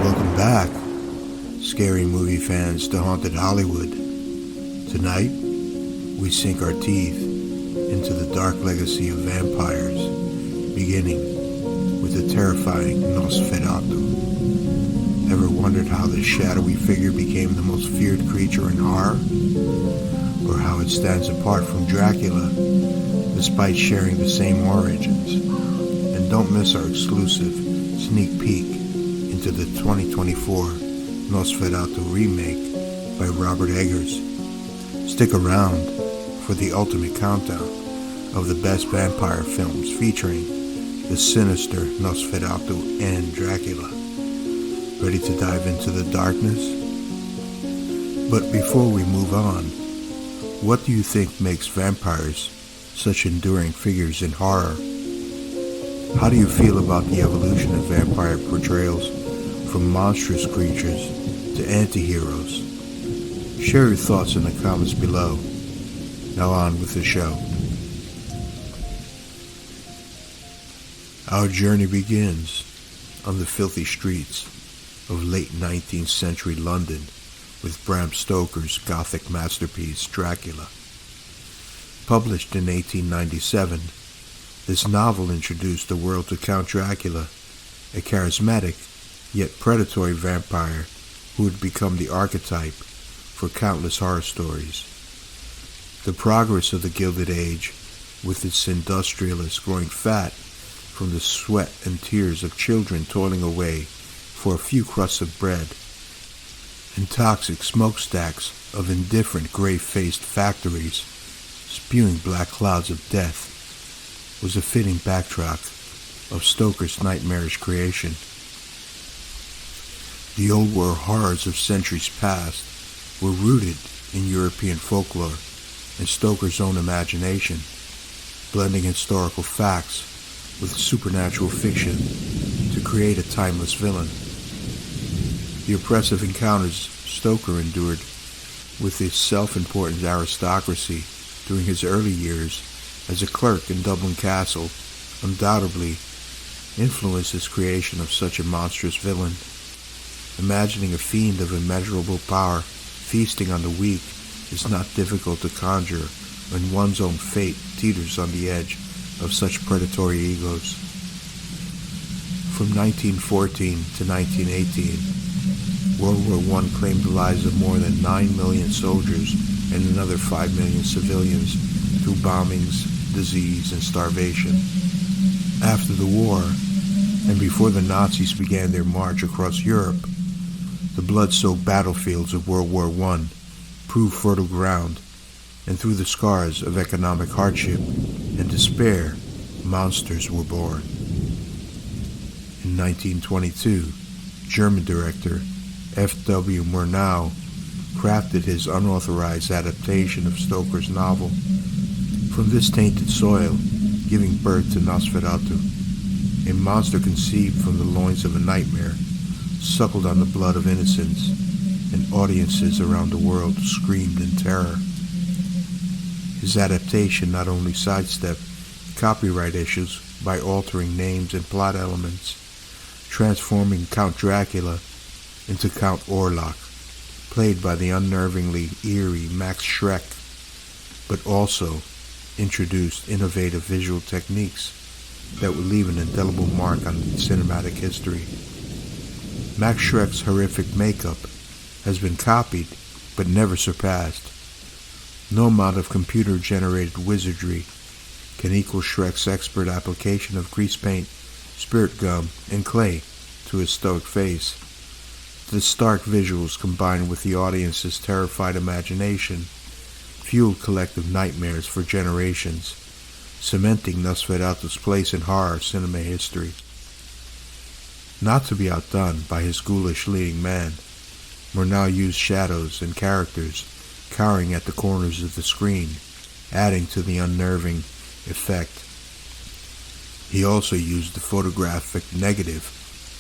Welcome back, scary movie fans, to Haunted Hollywood. Tonight, we sink our teeth into the dark legacy of vampires, beginning with the terrifying Nosferatu. Ever wondered how this shadowy figure became the most feared creature in horror? Or how it stands apart from Dracula, despite sharing the same origins? And don't miss our exclusive sneak peek into the 2024 Nosferatu remake by Robert Eggers. Stick around for the ultimate countdown of the best vampire films featuring the sinister Nosferatu and Dracula. Ready to dive into the darkness? But before we move on, what do you think makes vampires such enduring figures in horror? How do you feel about the evolution of vampire portrayals from monstrous creatures to anti-heroes? Share your thoughts in the comments below. Now on with the show. Our journey begins on the filthy streets of late 19th century London with Bram Stoker's Gothic masterpiece Dracula. Published in 1897, this novel introduced the world to Count Dracula, a charismatic yet predatory vampire who would become the archetype for countless horror stories. The progress of the Gilded Age, with its industrialists growing fat from the sweat and tears of children toiling away for a few crusts of bread, and toxic smokestacks of indifferent gray-faced factories spewing black clouds of death, was a fitting backdrop of Stoker's nightmarish creation. The old world horrors of centuries past were rooted in European folklore and Stoker's own imagination, blending historical facts with supernatural fiction to create a timeless villain. The oppressive encounters Stoker endured with his self-important aristocracy during his early years as a clerk in Dublin Castle undoubtedly influenced his creation of such a monstrous villain. Imagining a fiend of immeasurable power feasting on the weak is not difficult to conjure when one's own fate teeters on the edge of such predatory egos. From 1914 to 1918, World War I claimed the lives of more than 9 million soldiers and another 5 million civilians through bombings, disease, and starvation. After the war, and before the Nazis began their march across Europe, the blood-soaked battlefields of World War I proved fertile ground, and through the scars of economic hardship and despair, monsters were born. In 1922, German director F.W. Murnau crafted his unauthorized adaptation of Stoker's novel. From this tainted soil, giving birth to Nosferatu, a monster conceived from the loins of a nightmare, suckled on the blood of innocents, and audiences around the world screamed in terror. His adaptation not only sidestepped copyright issues by altering names and plot elements, transforming Count Dracula into Count Orlok, played by the unnervingly eerie Max Schreck, but also introduced innovative visual techniques that would leave an indelible mark on cinematic history. Max Schreck's horrific makeup has been copied but never surpassed. No amount of computer-generated wizardry can equal Schreck's expert application of grease paint, spirit gum, and clay to his stoic face. The stark visuals combined with the audience's terrified imagination fueled collective nightmares for generations, cementing Nosferatu's place in horror cinema history. Not to be outdone by his ghoulish leading man, Murnau used shadows and characters cowering at the corners of the screen, adding to the unnerving effect. He also used the photographic negative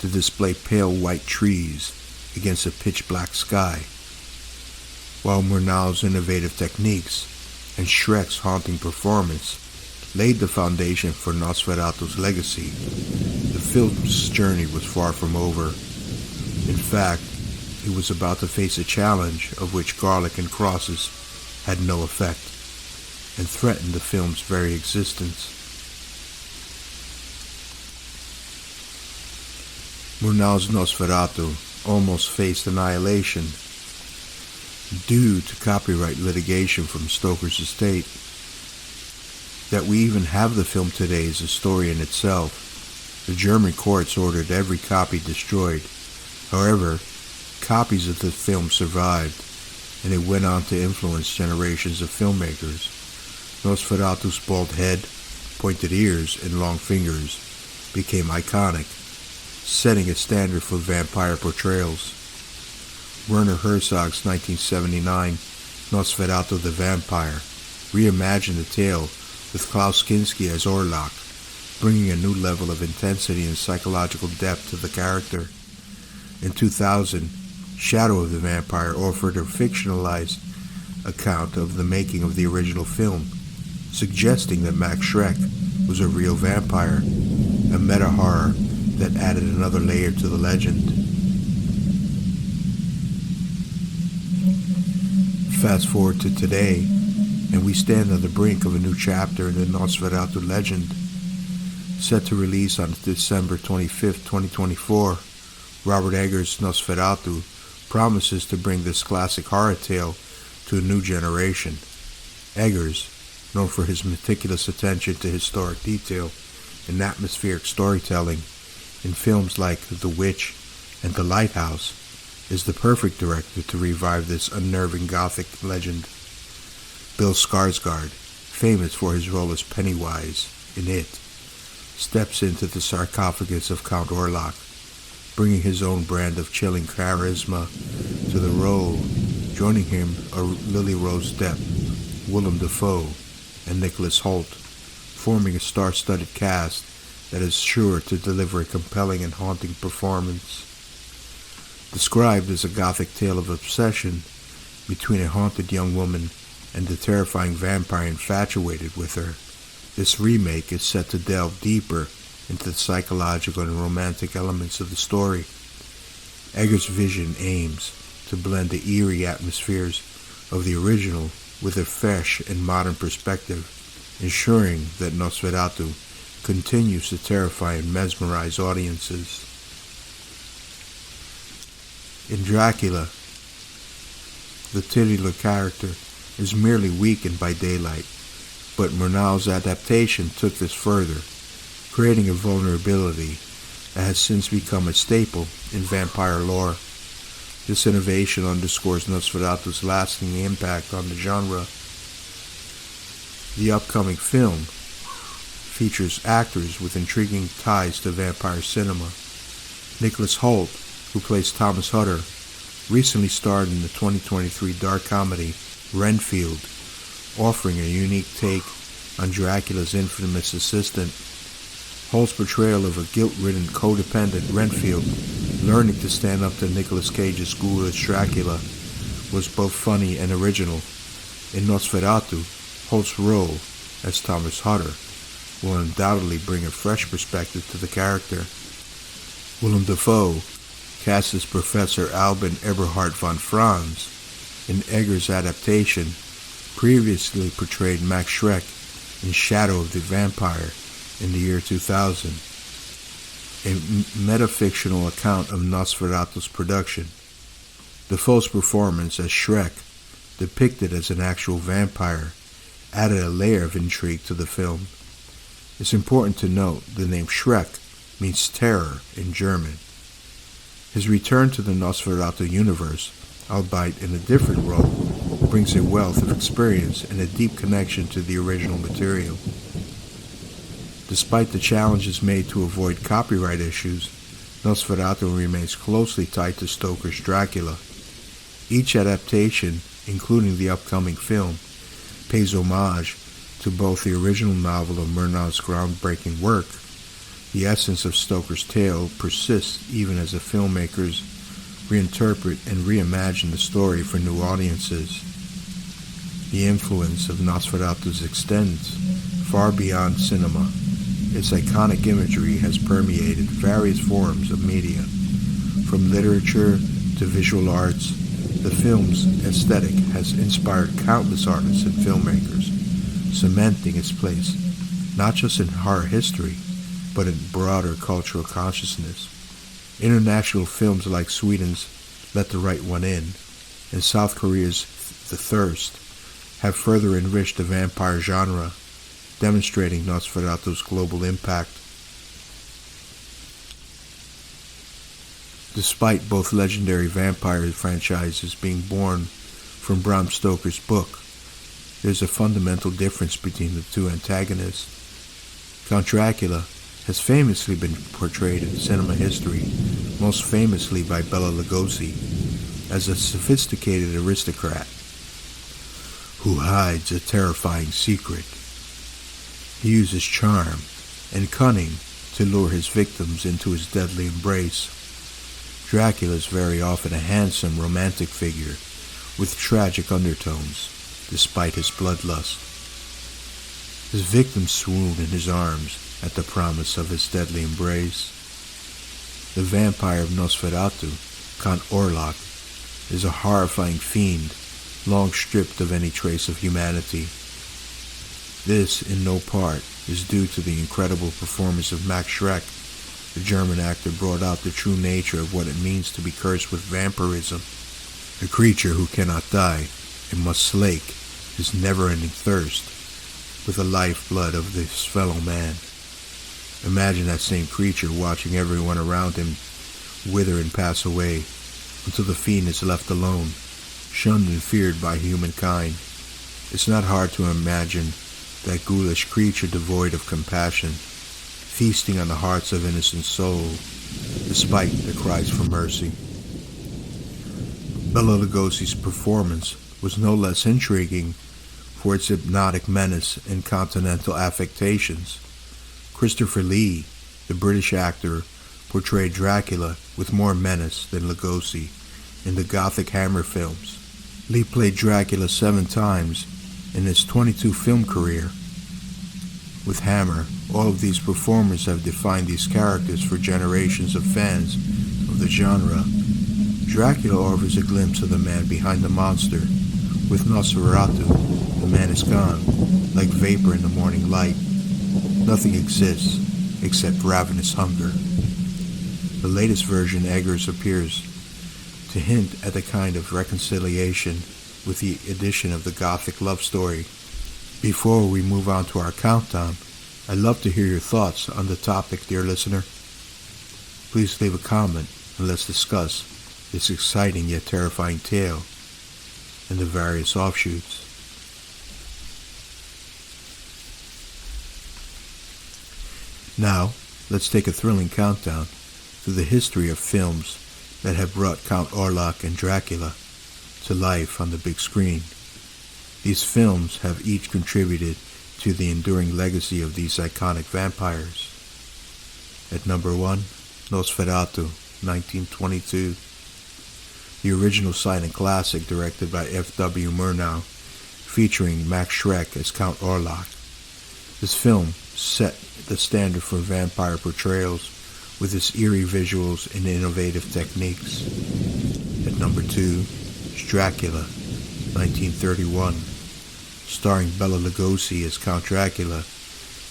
to display pale white trees against a pitch-black sky, while Murnau's innovative techniques and Schreck's haunting performance laid the foundation for Nosferatu's legacy. The film's journey was far from over. In fact, he was about to face a challenge of which garlic and crosses had no effect, and threatened the film's very existence. Murnau's Nosferatu almost faced annihilation due to copyright litigation from Stoker's estate. That we even have the film today is a story in itself. The German courts ordered every copy destroyed. However, copies of the film survived, and it went on to influence generations of filmmakers. Nosferatu's bald head, pointed ears, and long fingers became iconic, setting a standard for vampire portrayals. Werner Herzog's 1979 Nosferatu the Vampire reimagined the tale with Klaus Kinski as Orlok, bringing a new level of intensity and psychological depth to the character. In 2000, Shadow of the Vampire offered a fictionalized account of the making of the original film, suggesting that Max Schreck was a real vampire, a meta-horror that added another layer to the legend. Fast forward to today, and we stand on the brink of a new chapter in the Nosferatu legend. Set to release on December 25, 2024, Robert Eggers' Nosferatu promises to bring this classic horror tale to a new generation. Eggers, known for his meticulous attention to historic detail and atmospheric storytelling in films like The Witch and The Lighthouse, is the perfect director to revive this unnerving Gothic legend. Bill Skarsgård, famous for his role as Pennywise in It, steps into the sarcophagus of Count Orlok, bringing his own brand of chilling charisma to the role. Joining him are Lily Rose Depp, Willem Dafoe, and Nicholas Hoult, forming a star-studded cast that is sure to deliver a compelling and haunting performance. Described as a Gothic tale of obsession between a haunted young woman and the terrifying vampire infatuated with her, this remake is set to delve deeper into the psychological and romantic elements of the story. Eggers' vision aims to blend the eerie atmospheres of the original with a fresh and modern perspective, ensuring that Nosferatu continues to terrify and mesmerize audiences. In Dracula, the titular character is merely weakened by daylight, but Murnau's adaptation took this further, creating a vulnerability that has since become a staple in vampire lore. This innovation underscores Nosferatu's lasting impact on the genre. The upcoming film features actors with intriguing ties to vampire cinema. Nicholas Hoult, who plays Thomas Hutter, recently starred in the 2023 dark comedy Renfield, offering a unique take on Dracula's infamous assistant. Holt's portrayal of a guilt-ridden codependent Renfield learning to stand up to Nicolas Cage's ghoulish Dracula was both funny and original. In Nosferatu, Holt's role as Thomas Hutter will undoubtedly bring a fresh perspective to the character. Willem Dafoe, cast as Professor Albin Eberhard von Franz in Eggers' adaptation, previously portrayed Max Schreck in Shadow of the Vampire in the year 2000, a metafictional account of Nosferatu's production. Dafoe's performance as Schreck, depicted as an actual vampire, added a layer of intrigue to the film. It's important to note the name Schreck means terror in German. His return to the Nosferatu universe, albeit in a different role, brings a wealth of experience and a deep connection to the original material. Despite the challenges made to avoid copyright issues, Nosferatu remains closely tied to Stoker's Dracula. Each adaptation, including the upcoming film, pays homage to both the original novel of Murnau's groundbreaking work. The essence of Stoker's tale persists even as the filmmakers reinterpret and reimagine the story for new audiences. The influence of Nosferatu extends far beyond cinema. Its iconic imagery has permeated various forms of media, From literature to visual arts, the film's aesthetic has inspired countless artists and filmmakers, cementing its place not just in horror history, but in broader cultural consciousness. International films like Sweden's Let the Right One In and South Korea's The Thirst have further enriched the vampire genre, demonstrating Nosferatu's global impact. Despite both legendary vampire franchises being born from Bram Stoker's book, there's a fundamental difference between the two antagonists. Count Dracula has famously been portrayed in cinema history, most famously by Bela Lugosi, as a sophisticated aristocrat who hides a terrifying secret. He uses charm and cunning to lure his victims into his deadly embrace. Dracula is very often a handsome, romantic figure with tragic undertones, despite his bloodlust. His victims swoon in his arms at the promise of his deadly embrace. The vampire of Nosferatu, Count Orlok, is a horrifying fiend, long stripped of any trace of humanity. This, in no part, is due to the incredible performance of Max Schreck. The German actor brought out the true nature of what it means to be cursed with vampirism, a creature who cannot die and must slake his never-ending thirst with the lifeblood of his fellow man. Imagine that same creature watching everyone around him wither and pass away until the fiend is left alone, shunned and feared by humankind. It's not hard to imagine that ghoulish creature devoid of compassion, feasting on the hearts of innocent souls, despite the cries for mercy. Bela Lugosi's performance was no less intriguing for its hypnotic menace and continental affectations. Christopher Lee, the British actor, portrayed Dracula with more menace than Lugosi in the Gothic Hammer films. Lee played Dracula 7 times in his 22 film career. With Hammer, all of these performers have defined these characters for generations of fans of the genre. Dracula offers a glimpse of the man behind the monster. With Nosferatu, the man is gone, like vapor in the morning light. Nothing exists except ravenous hunger. The latest version, Eggers, appears to hint at a kind of reconciliation with the addition of the Gothic love story. Before we move on to our countdown, I'd love to hear your thoughts on the topic, dear listener. Please leave a comment and let's discuss this exciting yet terrifying tale and the various offshoots. Now, let's take a thrilling countdown through the history of films that have brought Count Orlok and Dracula to life on the big screen. These films have each contributed to the enduring legacy of these iconic vampires. At number 1, Nosferatu, 1922. The original silent classic directed by F.W. Murnau, featuring Max Schreck as Count Orlok. This film set the standard for vampire portrayals with its eerie visuals and innovative techniques. At number 2, Dracula, 1931. Starring Bela Lugosi as Count Dracula,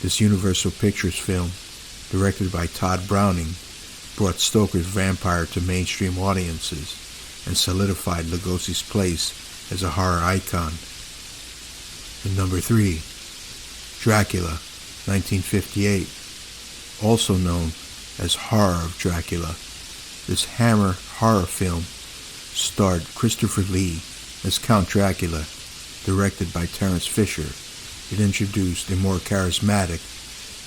this Universal Pictures film, directed by Todd Browning, brought Stoker's vampire to mainstream audiences and solidified Lugosi's place as a horror icon. And number 3, Dracula, 1958, also known as Horror of Dracula. This Hammer horror film starred Christopher Lee as Count Dracula, directed by Terence Fisher. It introduced a more charismatic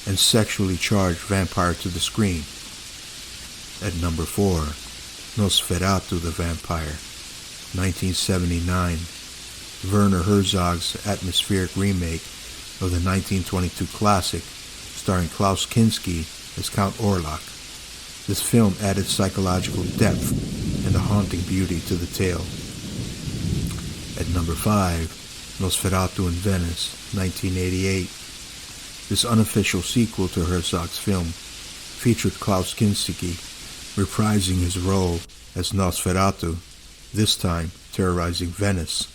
and sexually charged vampire to the screen. At number 4, Nosferatu the Vampire, 1979, Werner Herzog's atmospheric remake of the 1922 classic, starring Klaus Kinski as Count Orlok. This film added psychological depth and a haunting beauty to the tale. At number 5, Nosferatu in Venice, 1988. This unofficial sequel to Herzog's film featured Klaus Kinski reprising his role as Nosferatu, this time terrorizing Venice.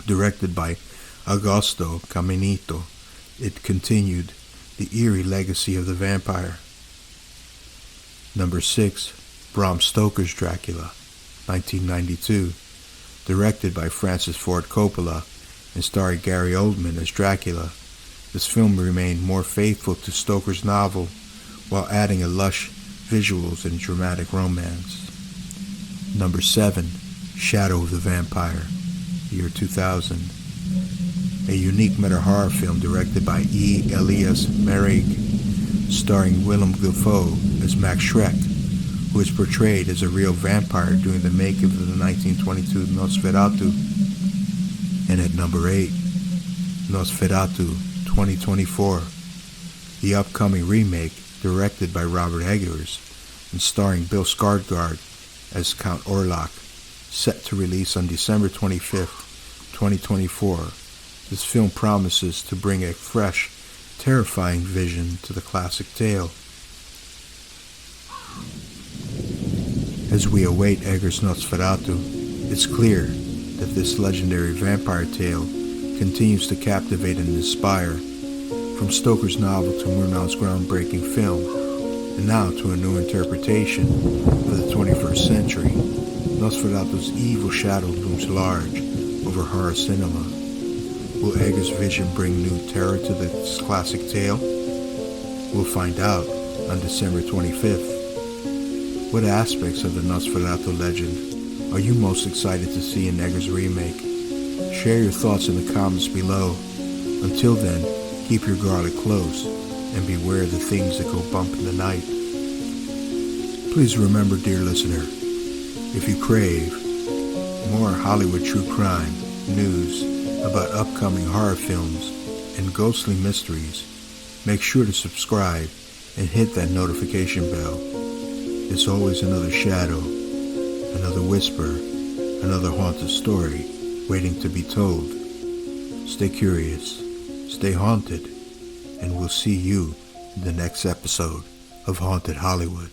Directed by Augusto Caminito, it continued the eerie legacy of the vampire. Number 6. Bram Stoker's Dracula, 1992. Directed by Francis Ford Coppola and starring Gary Oldman as Dracula, this film remained more faithful to Stoker's novel while adding a lush visuals and dramatic romance. Number 7. Shadow of the Vampire, year 2000. A unique meta-horror film directed by E. Elias Merrig, starring Willem Dafoe as Max Schreck, who is portrayed as a real vampire during the making of the 1922 Nosferatu. And at number 8, Nosferatu 2024, the upcoming remake directed by Robert Eggers and starring Bill Skarsgård as Count Orlok, set to release on December 25th, 2024. This film promises to bring a fresh, terrifying vision to the classic tale. As we await Eggers' Nosferatu, it's clear that this legendary vampire tale continues to captivate and inspire, from Stoker's novel to Murnau's groundbreaking film, and now to a new interpretation for the 21st century. Nosferatu's evil shadow looms large over horror cinema. Will Eggers' vision bring new terror to this classic tale? We'll find out on December 25th. What aspects of the Nosferatu legend are you most excited to see in Eggers' remake? Share your thoughts in the comments below. Until then, keep your guard close and beware of the things that go bump in the night. Please remember, dear listener, if you crave more Hollywood true crime news about upcoming horror films and ghostly mysteries, make sure to subscribe and hit that notification bell. There's always another shadow, another whisper, another haunted story waiting to be told. Stay curious, stay haunted, and we'll see you in the next episode of Haunted Hollywood.